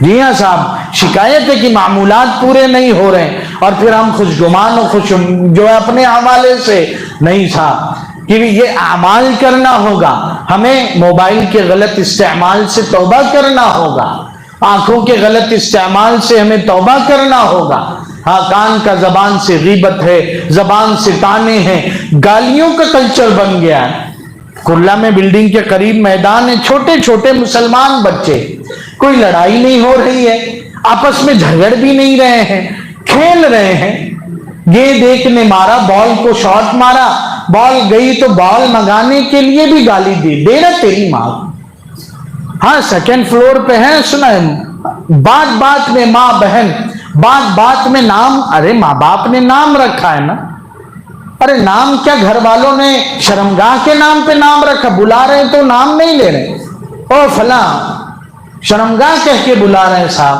جی ہاں صاحب، شکایت ہے کہ معمولات پورے نہیں ہو رہے ہیں اور پھر ہم خوشگمان و خوش جو ہے اپنے حوالے سے نہیں صاحب، کہ یہ اعمال کرنا ہوگا، ہمیں موبائل کے غلط استعمال سے توبہ کرنا ہوگا، آنکھوں کے غلط استعمال سے ہمیں توبہ کرنا ہوگا۔ ہاں، کان کا زبان سے غیبت ہے، زبان سے طعنے ہیں، گالیوں کا کلچر بن گیا ہے۔ کرلا میں بلڈنگ کے قریب میدان ہے، چھوٹے چھوٹے مسلمان بچے، کوئی لڑائی نہیں ہو رہی ہے، آپس میں جھگڑ بھی نہیں رہے ہیں، کھیل رہے ہیں۔ گیند ایک نے مارا، بال کو شاٹ مارا، بال گئی تو بال منگانے کے لیے بھی گالی دی، دے رہا تیری ماں۔ ہاں، سیکنڈ فلور پہ ہیں، سنا ہے، بات بات میں ماں بہن، بات بات میں نام، ارے ماں باپ نے نام رکھا ہے نا، ارے نام کیا گھر والوں نے شرمگاہ کے نام پہ نام رکھا، بلا رہے ہیں تو نام نہیں لے رہے، او فلاں، شرمگاہ کہہ کے بلا رہے ہیں صاحب۔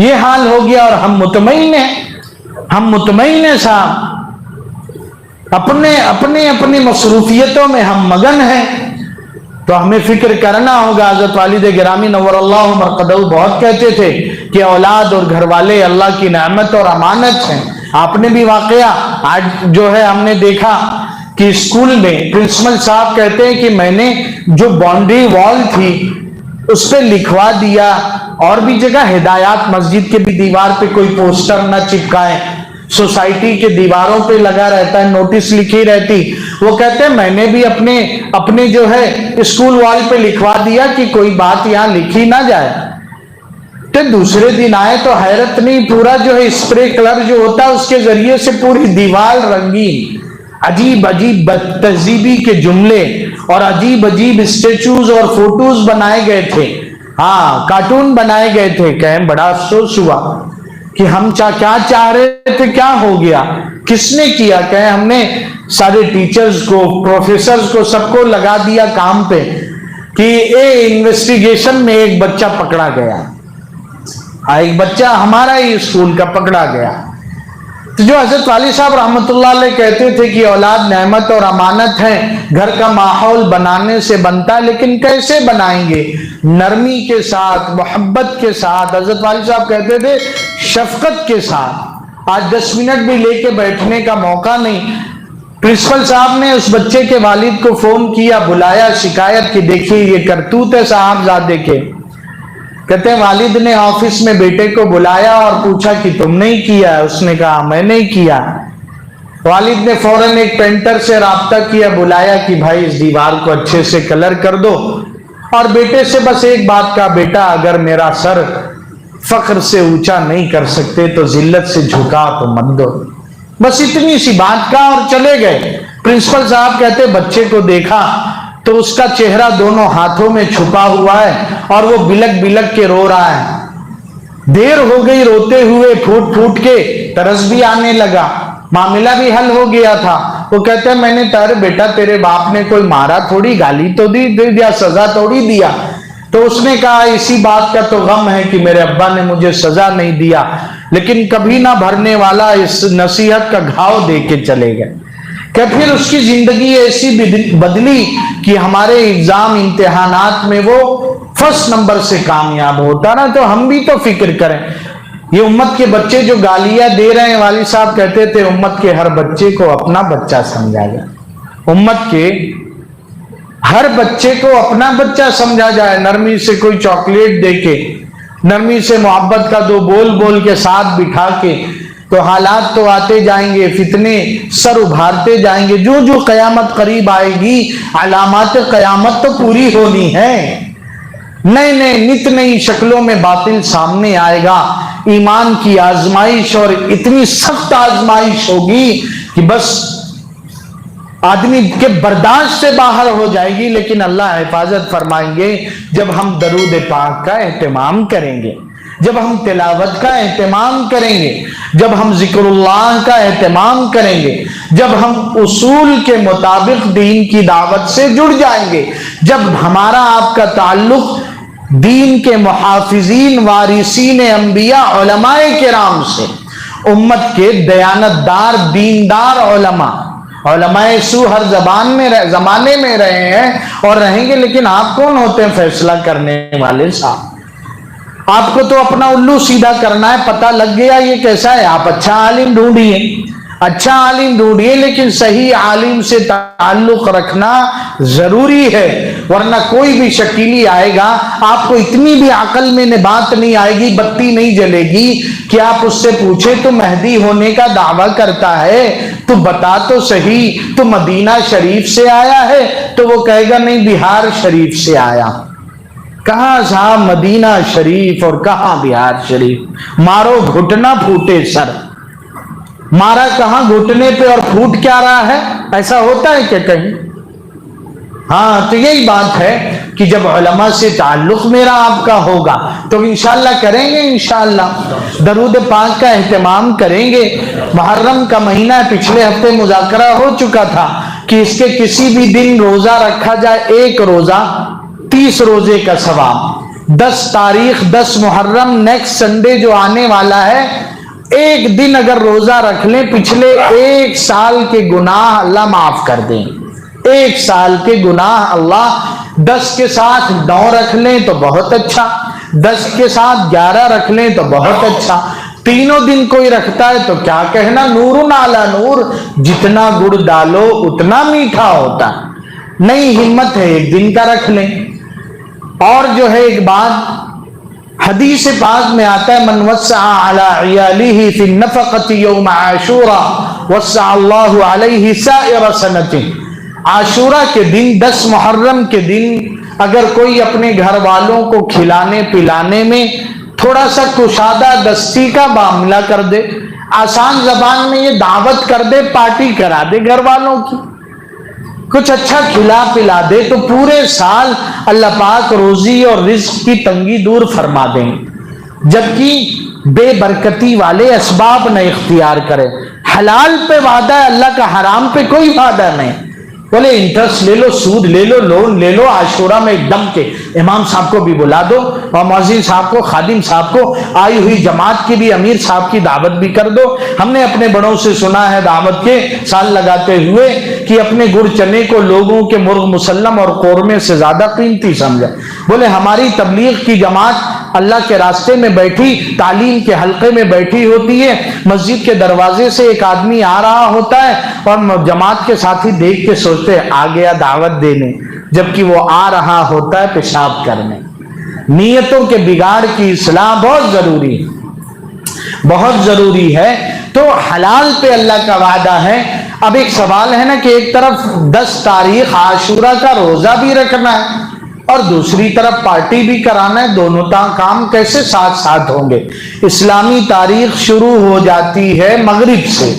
یہ حال ہو گیا اور ہم مطمئن ہیں صاحب، اپنے مصروفیتوں میں ہم مگن ہیں۔ تو ہمیں فکر کرنا ہوگا۔ حضرت والد گرامی نور اللہ مرقدہ بہت کہتے تھے کہ اولاد اور گھر والے اللہ کی نعمت اور امانت ہیں۔ آپ نے بھی واقعہ آج جو ہے ہم نے دیکھا کہ اسکول میں پرنسپل صاحب کہتے ہیں کہ میں نے جو باؤنڈری وال تھی اس پہ لکھوا دیا، اور بھی جگہ ہدایات، مسجد کے بھی دیوار پہ کوئی پوسٹر نہ چپکائے، سوسائٹی کے دیواروں پہ لگا رہتا ہے، نوٹس لکھی رہتی، وہ کہتے ہیں میں نے بھی اپنے جو ہے اسکول وال پہ لکھوا دیا کہ کوئی بات یہاں لکھی نہ جائے۔ تو دوسرے دن آئے تو حیرت نہیں، پورا جو ہے اسپرے کلر جو ہوتا ہے اس کے ذریعے سے پوری دیوار رنگین، عجیب عجیب تہذیبی کے جملے اور عجیب عجیب اسٹیچوز اور فوٹوز بنائے گئے تھے، ہاں کارٹون بنائے گئے تھے۔ کہیں بڑا افسوس ہوا کہ ہم کیا چاہ رہے تھے، کیا ہو گیا، کس نے کیا؟ کہیں ہم نے سارے ٹیچرز کو، پروفیسرز کو، سب کو لگا دیا کام پہ کہ انویسٹیگیشن میں ایک بچہ پکڑا گیا، ایک بچہ ہمارا ہی اسکول کا پکڑا گیا۔ تو جو حضرت والی صاحب رحمت اللہ علیہ کہتے تھے کہ اولاد نعمت اور امانت ہے، گھر کا ماحول بنانے سے بنتا ہے، لیکن کیسے بنائیں گے؟ نرمی کے ساتھ، محبت کے ساتھ۔ حضرت والی صاحب کہتے تھے شفقت کے ساتھ۔ آج 10 منٹ بھی لے کے بیٹھنے کا موقع نہیں۔ پرنسپل صاحب نے اس بچے کے والد کو فون کیا، بلایا، شکایت کی، دیکھیے یہ کرتوت ہے صاحبزادے کے۔ کہتے ہیں والد نے آفس میں بیٹے کو بلایا اور پوچھا کہ تم نہیں کیا؟ اس نے کہا میں نہیں کیا۔ والد نے فوراً ایک پینٹر سے رابطہ کیا، بلایا کہ بھائی اس دیوار کو اچھے سے کلر کر دو، اور بیٹے سے بس ایک بات کہا، بیٹا اگر میرا سر فخر سے اونچا نہیں کر سکتے تو ذلت سے جھکا تو مت دو، بس اتنی سی بات کہا اور چلے گئے۔ پرنسپل صاحب کہتے بچے کو دیکھا تو اس کا چہرہ دونوں ہاتھوں میں چھپا ہوا ہے اور وہ بلک بلک کے رو رہا ہے۔ دیر ہو گئی، روتے ہوئے پھوٹ پھوٹ کے، طرز بھی آنے لگا، معاملہ بھی حل ہو گیا تھا۔ وہ کہتے ہیں میں نے تارے بیٹا تیرے باپ نے کوئی مارا تھوڑی، گالی تو دے دیا، سزا توڑی دیا؟ تو اس نے کہا اسی بات کا تو غم ہے کہ میرے ابا نے مجھے سزا نہیں دیا، لیکن کبھی نہ بھرنے والا اس نصیحت کا گھاؤ دے کے چلے گئے۔ کہ پھر اس کی زندگی ایسی بدلی کہ ہمارے ایگزام امتحانات میں وہ فرسٹ نمبر سے کامیاب ہوتا نا۔ تو ہم بھی تو فکر کریں، یہ امت کے بچے جو گالیاں دے رہے ہیں، والد صاحب کہتے تھے امت کے ہر بچے کو اپنا بچہ سمجھا جائے، امت کے ہر بچے کو اپنا بچہ سمجھا جائے، نرمی سے کوئی چاکلیٹ دے کے، نرمی سے محبت کا دو بول بول کے ساتھ بٹھا کے، تو حالات تو آتے جائیں گے، فتنے سر ابھارتے جائیں گے۔ جو جو قیامت قریب آئے گی، علامات قیامت تو پوری ہونی ہے، نئے نئے نت نئی شکلوں میں باطل سامنے آئے گا، ایمان کی آزمائش اور اتنی سخت آزمائش ہوگی کہ بس آدمی کے برداشت سے باہر ہو جائے گی۔ لیکن اللہ حفاظت فرمائیں گے جب ہم درود پاک کا اہتمام کریں گے، جب ہم تلاوت کا اہتمام کریں گے، جب ہم ذکر اللہ کا اہتمام کریں گے، جب ہم اصول کے مطابق دین کی دعوت سے جڑ جائیں گے، جب ہمارا آپ کا تعلق دین کے محافظین، وارثین انبیاء، علماء کرام سے، امت کے دیانتدار، دیندار علماء سو ہر زمانے میں رہے ہیں اور رہیں گے، لیکن آپ کون ہوتے ہیں فیصلہ کرنے والے صاحب؟ آپ کو تو اپنا الو سیدھا کرنا ہے، پتہ لگ گیا یہ کیسا ہے، آپ اچھا عالم ڈھونڈیے، اچھا عالم ڈھونڈیے، لیکن صحیح عالم سے تعلق رکھنا ضروری ہے، ورنہ کوئی بھی شکیلی آئے گا، آپ کو اتنی بھی عقل میں بات نہیں آئے گی، بتی نہیں جلے گی کہ آپ اس سے پوچھیں تو مہدی ہونے کا دعویٰ کرتا ہے تو بتا تو صحیح تو مدینہ شریف سے آیا ہے، تو وہ کہے گا نہیں بہار شریف سے آیا۔ کہاں صاحب مدینہ شریف اور کہاں بہار شریف، مارو گھٹنا پھوٹے سر، مارا کہاں گھٹنے پہ اور پھوٹ کیا رہا ہے، ایسا ہوتا ہے کہ کہیں؟ ہاں تو یہی بات ہے کہ جب علماء سے تعلق میرا آپ کا ہوگا تو انشاءاللہ کریں گے، انشاءاللہ درود پاک کا اہتمام کریں گے۔ محرم کا مہینہ پچھلے ہفتے مذاکرہ ہو چکا تھا کہ اس کے کسی بھی دن روزہ رکھا جائے، ایک روزہ 30 روزے کا ثواب، 10 تاریخ 10 محرم نیکسٹ سنڈے جو آنے والا ہے، ایک دن اگر روزہ رکھ لیں پچھلے ایک سال کے گناہ اللہ معاف کر دیں، ایک سال کے گناہ اللہ، 10 کے ساتھ 9 رکھ لیں تو بہت اچھا، 10 کے ساتھ 11 رکھ لیں تو بہت اچھا، تینوں دن کوئی رکھتا ہے تو کیا کہنا، نور علی نور، جتنا گڑ ڈالو اتنا میٹھا ہوتا، نہیں ہمت ہے ایک دن کا رکھ لیں۔ اور جو ہے ایک بات حدیث پاک میں آتا ہے، من وسع علی عیالہ فی النفقۃ یوم عاشوراء وسع اللہ علیہ سائر سنۃ، عاشورہ کے دن 10 محرم کے دن اگر کوئی اپنے گھر والوں کو کھلانے پلانے میں تھوڑا سا کشادہ دستی کا معاملہ کر دے، آسان زبان میں یہ دعوت کر دے، پارٹی کرا دے گھر والوں کی، کچھ اچھا کھلا پلا دے، تو پورے سال اللہ پاک روزی اور رزق کی تنگی دور فرما دیں، جبکہ بے برکتی والے اسباب نہ اختیار کرے۔ حلال پہ وعدہ ہے اللہ کا، حرام پہ کوئی وعدہ نہیں۔ بولے انٹرسٹ لے لو، سود لے لو، لون لے لو، عاشورہ میں ایک دم کے امام صاحب کو بھی بلا دو اور مؤذن صاحب کو، خادم صاحب کو، آئی ہوئی جماعت کی بھی، امیر صاحب کی دعوت بھی کر دو۔ ہم نے اپنے بڑوں سے سنا ہے دعوت کے سال لگاتے ہوئے کہ اپنے گڑ چنے کو لوگوں کے مرغ مسلم اور قورمے سے زیادہ قیمتی سمجھا۔ بولے ہماری تبلیغ کی جماعت اللہ کے راستے میں بیٹھی، تعلیم کے حلقے میں بیٹھی ہوتی ہے، مسجد کے دروازے سے ایک آدمی آ رہا ہوتا ہے اور جماعت کے ساتھی دیکھ کے سوچتے آ گیا دعوت دینے، جبکہ وہ آ رہا ہوتا ہے پیشاب کرنے۔ نیتوں کے بگاڑ کی اصلاح بہت ضروری ہے، بہت ضروری ہے۔ تو حلال پہ اللہ کا وعدہ ہے۔ اب ایک سوال ہے نا کہ ایک طرف 10 تاریخ عاشورہ کا روزہ بھی رکھنا ہے اور دوسری طرف پارٹی بھی کرانا ہے، دونوں کام کیسے ساتھ ساتھ ہوں گے؟ اسلامی تاریخ شروع ہو جاتی ہے مغرب سے،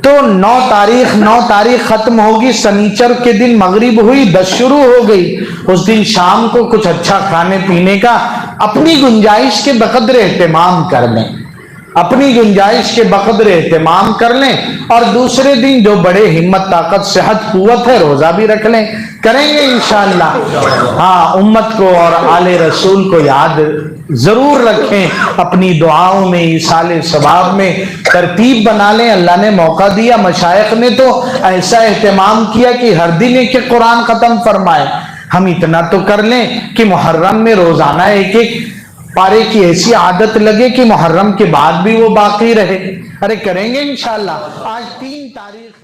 تو 9 تاریخ ختم ہوگی، سنیچر کے دن مغرب ہوئی، 10 شروع ہو گئی، اس دن شام کو کچھ اچھا کھانے پینے کا اپنی گنجائش کے بقدر اہتمام کر لیں، اپنی گنجائش کے بقدر اہتمام کر لیں، اور دوسرے دن جو بڑے ہمت طاقت صحت قوت ہے روزہ بھی رکھ لیں، کریں گے انشاءاللہ۔ ہاں امت کو اور آل رسول کو یاد ضرور رکھیں، اپنی دعاؤں میں، ایصال ثواب میں ترتیب بنا لیں۔ اللہ نے موقع دیا، مشائخ نے تو ایسا اہتمام کیا کہ ہر دن ایک قرآن ختم فرمائے، ہم اتنا تو کر لیں کہ محرم میں روزانہ ایک پارے کی ایسی عادت لگے کہ محرم کے بعد بھی وہ باقی رہے۔ ارے کریں گے انشاءاللہ۔ آج 3 تاریخ